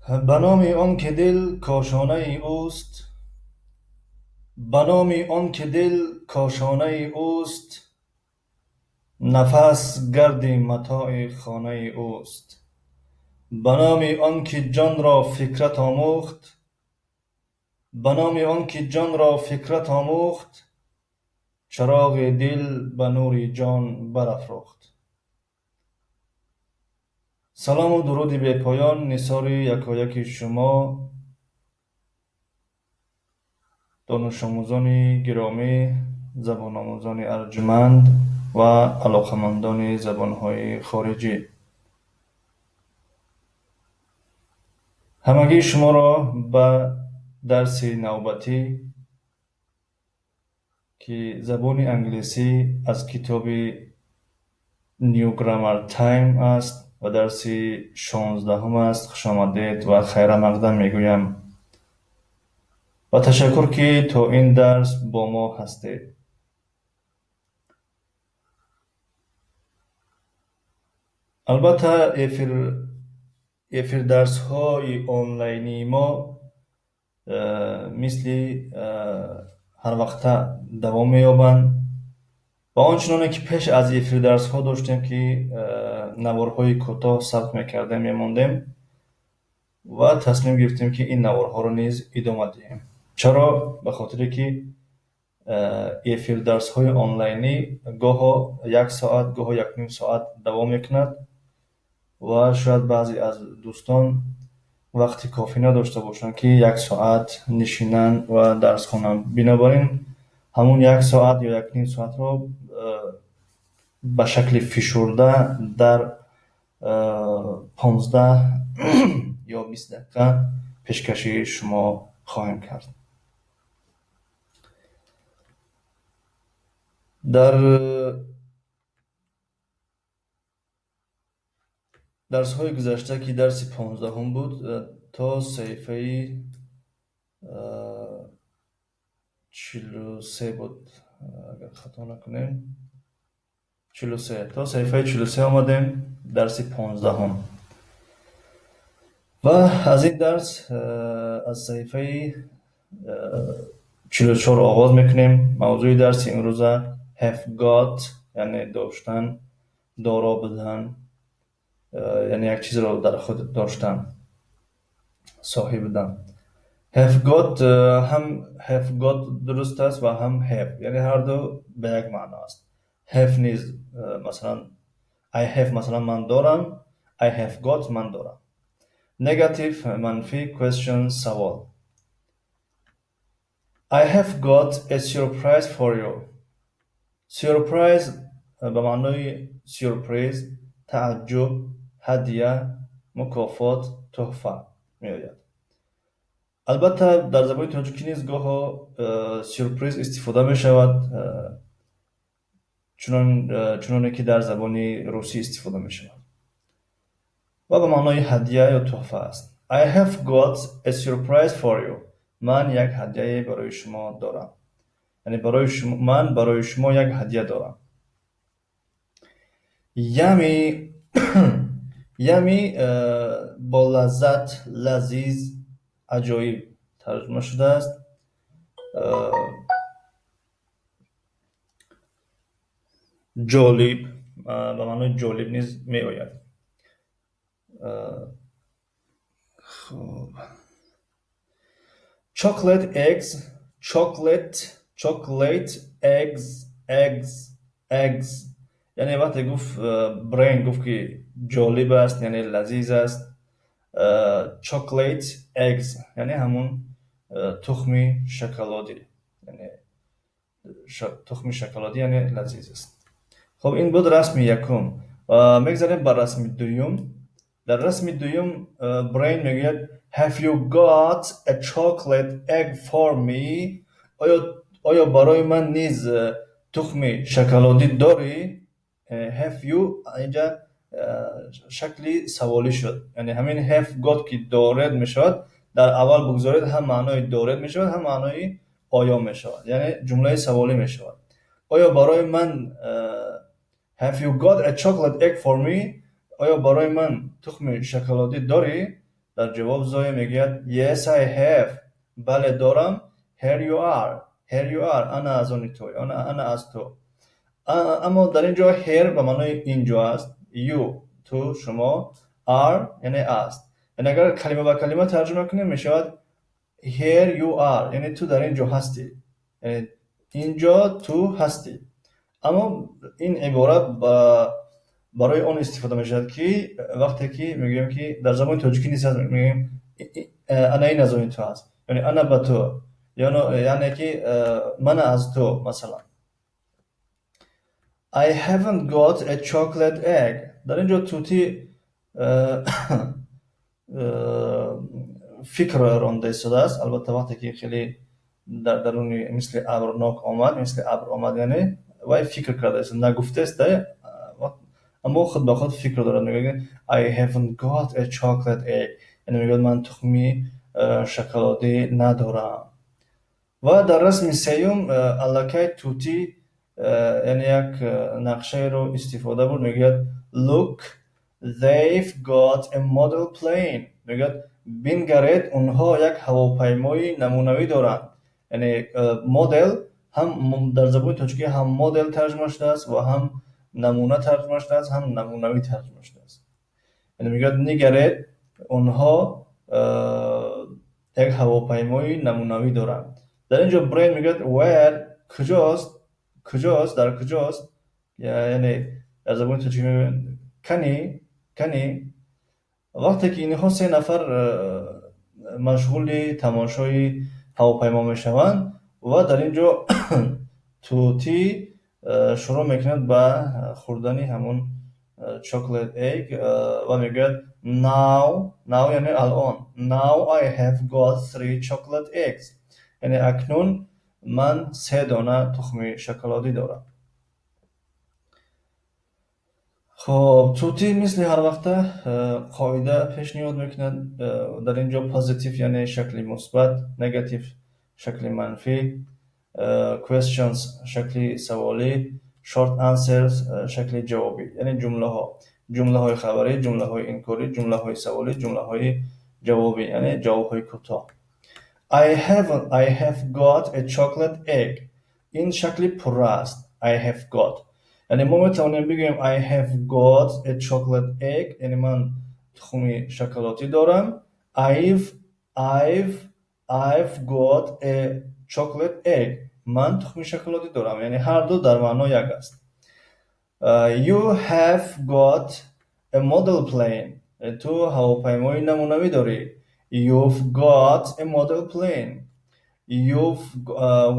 به نام آن که دل کاشانه ای اوست، به نام آن که دل کاشانه ای اوست، نفس گرد متاع خانه ای اوست. به نام آن که جان را فکرت آموخت، به نام آن که جان را فکرت آموخت، چراغ دل به نور جان برافروخت. سلام و درود بی پایان نثار یکایک شما دانش آموزان گرامی، زبان آموزان ارجمند و علاقمندان زبانهای خارجی. همگی شما را به درس نوبتی که زبان انگلیسی از کتاب نیو گرامر تایم است و درس 16 است خوش آمدید و خیر مقدم میگویم و تشکر که تا این درس با ما هستید. البته افیر درس های آنلاینی ما مثل هر وقت دوام می‌یابند و آنچنانی که پیش از افیر درس ها داشتیم که نوارهای کوتاه ثبت میکردیم میماندیم و تصمیم گرفتیم که این نوارها رو نیز ادامه دهیم. چرا؟ به خاطر که افیر درس های آنلاینی گاه 1 ساعت گاه 1.5 ساعت دوام میکند و شاید بعضی از دوستان وقتی کافی نداشته باشند که 1 ساعت نشینن و درس خوانن. بنابراین همون 1 ساعت یا 1.5 ساعت رو به شکل فشرده در 15 یا 20 دقیقه پیشکشی شما خواهیم کرد. در درس های گذشته که درس 15 هم بود تا صفحه 43 بود، اگر خطا نکنیم 43 تا صفحه 43 آمدیم، درس 15 هم. و از این درس از صفحه 44 آغاز میکنیم. موضوع درس امروزه have got یعنی داشتن، دارا بدن، یعنی یک چیز را در خود داشتن، صاحب بدن. have got هم have got درست است و هم have، یعنی هر دو به یک معنا است. have نیز مثلا I have مثلا من دارم، I have got من دارم. negative منفی question سوال. I have got a surprise for you. surprise به معنای surprise، تعجب، هدیه، مکافات، تحفه می آید. البته در زبان تاجیکی نیز گاه سورپرایز استفاده می شود چنانه که در زبان روسی استفاده می شود و به معنای هدیه یا تحفه است. I have got a surprise for you. من یک هدیه برای شما دارم، یعنی من برای شما یک هدیه دارم. یمی یمی با لذت، لذیذ، عجایب ترجمه شده است. جالب به معنای جالب نیز می آید. خب chocolate eggs، chocolate eggs یعنی وقتی گفت برین گفت که جالب است یعنی لذیذ است. chocolate eggs یعنی همون تخم شکلاتی، یعنی تخم شکلاتی یعنی لذیذ است. خب این بود رسم یکم. میگذاریم بر رسم دوم. در رسم دوم برین میگوید Have you got a chocolate egg for me؟ آیا برای من نیز تخم شکلاتی داری؟ Have you اینجا شکلی سوالی شد، یعنی همین have got که دارد میشود در اول بگذارید هم معنای دارد میشود هم معنای آیا میشود، یعنی جمله سوالی میشود. آیا برای من Have you got a chocolate egg for me؟ آیا برای من تخم شکلاتی داری؟ در جواب زوی میگه yes I have، بله دارم. here you are، انا از آن توی، انا از تو. اما در اینجا here به معنای اینجا است، you تو، شما، are یعنی است. یعنی اگر کلمه به کلمه ترجمه کنیم میشود here you are، یعنی تو در اینجا هستی، یعنی اینجا تو هستی. اما این عبارت برای اون استفاده میشود که وقتی که میگیم که در زبان تاجیکی نیست، میگیم انا این از این تو هست، یعنی انا با تو، یعنی که من از تو. مثلا I haven't got a chocolate egg. در اینجا توتی فکر رانده شده است. البته وقتی که خیلی در درونی مثل ابرناک آمد یعنی وای فکر کرده است، نگفته است، اما خود به خود فکر دارد. میگه I haven't got a chocolate egg، یعنی میگه من تخمی شکلاتی ندارم. و در رسم سیوم علاقه توتی یعنی یک نقشه رو استفاده بود. میگه look they've got a model plane، میگه بنگرید اونها یک هواپیمای نمونوی دارند. یعنی مدل هم در زبان تاجیکی هم مدل ترجمه شده است و هم نمونه ترجمه شده است، هم نمونوی ترجمه شده است. یعنی میگه نگرید اونها یک هواپیمای نمونوی دارند. در اینجا برین میگه where کجاست در کجاست، یعنی در زبان تاجیکی کنی. وقتی که اینها سه نفر مشغول تماشای هواپیما میشوند و در اینجا توتی شروع میکند به خوردن همون chocolate egg و میگه now یعنی الان now I have got 3 chocolate eggs، یعنی اکنون من 3 دانه تخم شکلاتی دارم. خب توتی مثل هر وقت قاعده پیشنهاد میکند در اینجا پوزیتیو یعنی شکل مثبت، نگاتیو شکل منفی، questions شکل سوالی، short answers شکل جوابی. یعنی جمله های خبری، جمله های انکاری، جمله های سوالی، جمله های جوابی، یعنی جواب های کوتاه. I have got a chocolate egg، این شکل پر است. I have got یعنی ما میتونیم بگیم I have got a chocolate egg، یعنی من تخم شکلاتی دارم. I've got a chocolate egg، من تخم شکلاتی دارم، یعنی هر دو در معنای یک است. You have got a model plane، تو هواپیمای نمونوی داری. You've got a model plane،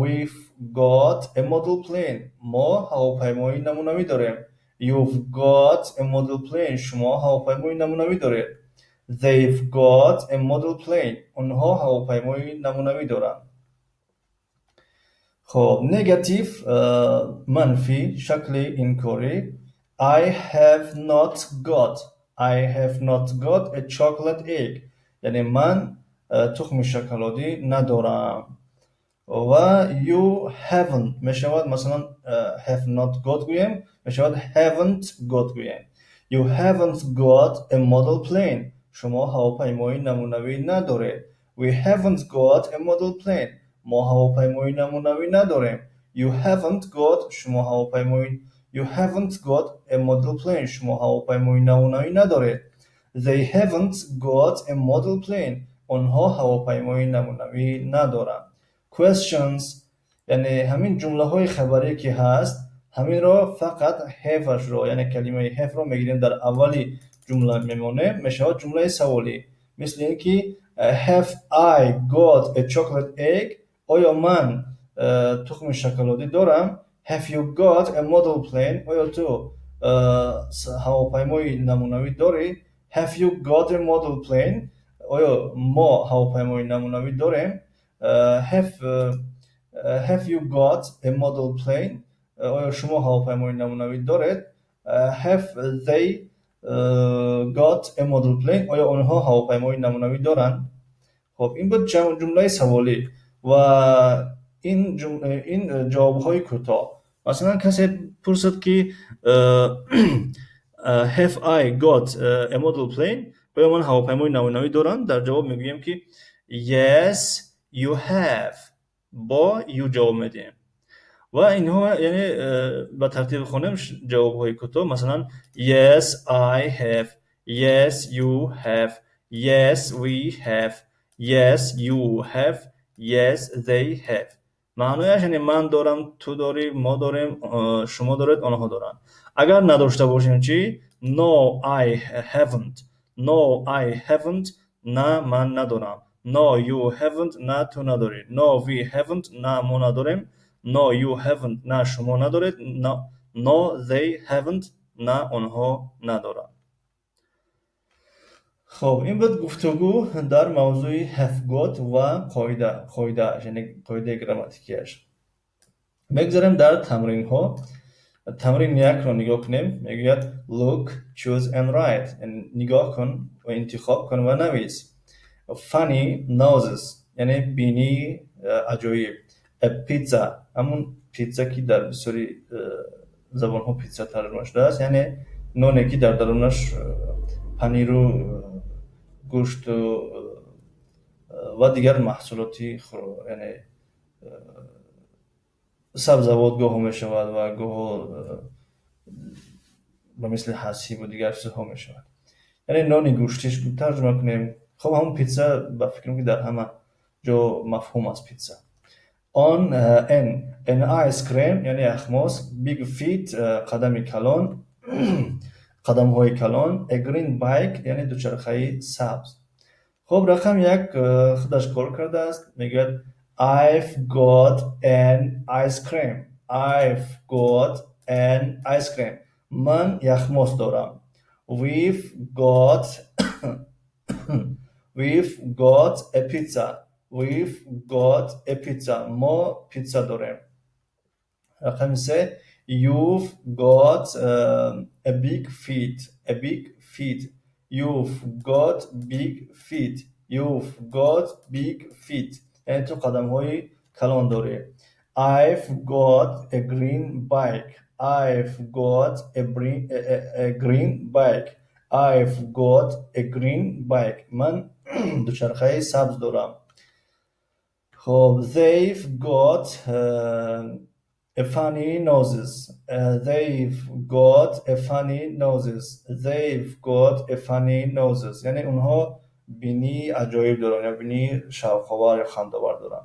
we've got a model plane، ما هواپیمای نمونوی داریم. You've got a model plane، شما هواپیمای نمونوی دارید. They've got a model plane، اونها هواپیمای نمونوی دارند. خب نگاتیو منفی شکل انکاری. I have not got a chocolate egg، یعنی من تخم شکلاتی ندارم. و you haven't میشود مثلا have not got گویم میشود haven't got گویم. You haven't got a model plane، شما هواپیمای نمونوی ندارید. We haven't got a model plane، ما هواپیمای نمونوی نداریم. You haven't got شما هواپیمای You haven't got a model plane، شما هواپیمای نمونوی ندارید. They haven't got a model plane، آنها هواپیمای نمونوی ندارند. Questions یعنی همین جمله های خبری که هست همین رو فقط haveش رو یعنی کلمه have رو میگیریم در اولی جمله میمونه، میشه جمله سوالی. مثل اینکه have I got a chocolate egg، آیا من تخم شکلاتی دارم. Have you got a model plane، آیا تو هواپیمای نمونوی داری. Have you got a model plane، آیا ما هواپیمای نمونوی داریم. Have you got a model plane، آیا شما هواپیمای نمونوی دارید. Have they got a model plane، آیا آنها هواپیمای نمونوی دارند. خب این بود جمله سوالی و این جواب‌های کوتاه. مثلا کسی پرسد که have I got a model plane، آیا من هواپیمای نمونوی دارن؟ در جواب میگویم که yes you have، با you جواب میدیم. و اینها یعنی به ترتیب خونیم جوابهای کوتاه، مثلا yes I have، yes you have، yes we have، yes you have، yes they have. معنیش یعنی من دارم، تو داری، ما داریم، شما دارید، آنها دارن. اگر نداشته باشیم چی؟ no I haven't، no I haven't، نه من ندارم. no you haven't، نه تو نداری. no we haven't، نه ما نداریم. no you haven't، نه شما ندارید. no they haven't، نه آنها ندارند. خب این بود گفتگو در موضوع have got و قاعده یعنی قاعده گراماتیکیش. بگذاریم در تمرین ها. تمرین یک رو نگاه کنیم. میگوید look choose and write، یعنی نگاه کن و انتخاب کن و نویس. funny noses یعنی بینی عجایب. a pizza همون پیتزا که در بسیاری زبان ها پیتزا ترجمه شده است، یعنی نانی که در درونش پنیر و گوشت و دیگر محصولاتی یعنی سبزوات گاه می شود و گاه به مثل حسیب و دیگر چیزها می شود. یعنی نانی گوشتیش ترجمه کنیم. خب همون پیتزا به فکرم که در همه جا مفهوم است پیتزا. on an ice cream یعنی اخماس. big feet قدم کلان قدم های کلان. a green bike یعنی دوچرخه سبز. خب رقم یک خودش کار کرده است. میگه I've got an ice cream. I've got an ice cream. من یخماس دارم. we've got a pizza. we've got a pizza. ما پیتزا داریم. رقم سه you've got a big feet. a big feet. you've got big feet. you've got big feet. یعنی تو قدم های کلان داری. I've got a green bike. I've got a green bike. I've got a green bike. من دوچرخه سبز دارم. خب they've got a funny noses. they've got a funny noses. they've got a funny noses. یعنی اونها بینی عجایب دارن یا بینی شوق‌آور یا خنده‌آور دارن.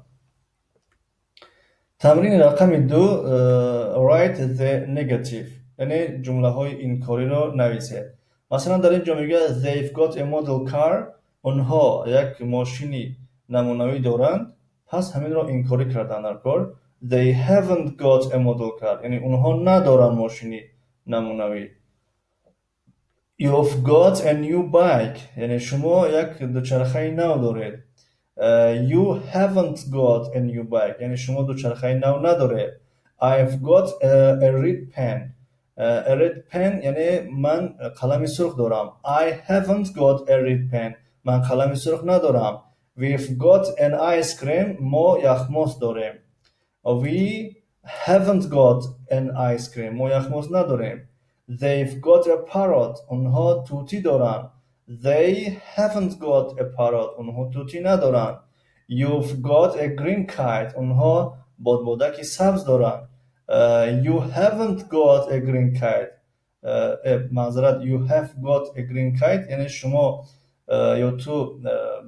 تمرین رقم 2 write the negative یعنی جمله های انکاری رو نویسید. مثلا در اینجا میگه they've got a model car. اونها یک ماشینی نمونوی دارند. پس همین رو انکاری کردن در کار. they haven't got a model car یعنی اونها ندارن ماشینی نمونوی. you've got a new bike یعنی شما یک دوچرخه نو دارید. you haven't got a new bike یعنی شما دوچرخه نو ندارید. I've got a red pen. a red pen یعنی من قلم سرخ دارم. I haven't got a red pen من قلم سرخ ندارم. we've got an ice cream ما یخماس داریم. we haven't got an ice cream ما یخماس نداریم. they've got a parrot اونها توتی دارن. they haven't got a parrot اونها توتی ندارن. you've got a green kite اونها بادبادک سبز دارن. you haven't got a green kite معذرت you have got a green kite یعنی شما یا تو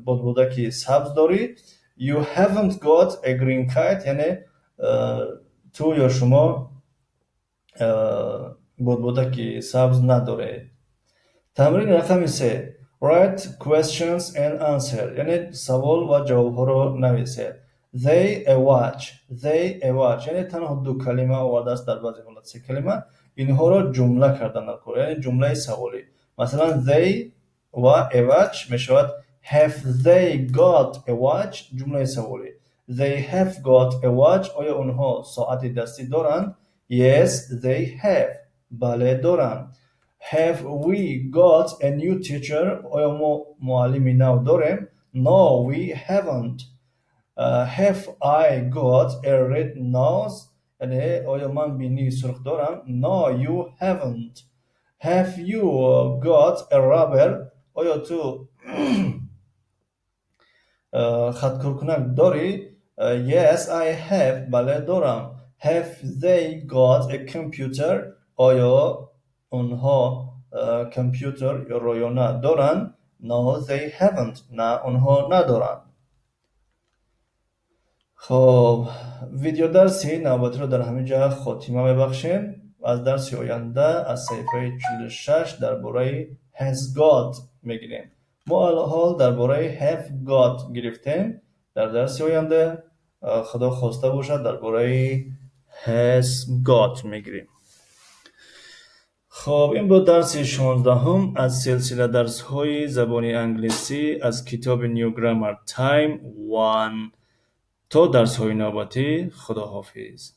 بادبادک سبز داری. you haven't got a green kite یعنی تو یا شما بادبادک سبز نداره. تمرین رقم 3 write questions and answer یعنی سوال و جواب ها رو نویسید. they a watch یعنی تنها 2 کلمه آورده است، در بعضی حالت 3 کلمه. اینها رو جمله کردن در کار یعنی جمله سوالی. مثلا they و a watch می شود have they got a watch جمله سوالی. they have got a watch آیا اونها ساعت دستی دارند؟ yes they have بله دارند. have we got a new teacher آیا ما معلمی نو داریم؟ no we haven't. have I got a red nose یعنی آیا من بینی سرخ دارم؟ no you haven't. have you got a rubber آیا تو خط کنک داری؟ Yes, I have. بله دارم. Have they got a computer? آیا اونها کامپیوتر یا نه دارن؟ No, they haven't. نه اونها ندارن. خب ویدیو درسی نوبتی رو در همینجا خاتمه میبخشیم. از درس آینده از صفحه 46 درباره has got میگیریم. ما الان درباره have got گرفتیم. در درس آینده خدا خواسته باشد درباره has got میگیریم. خب این بود درس 16 از سلسله درس های زبان انگلیسی از کتاب نیو گرامر تایم 1. تا درس های نوبتی خداحافظ.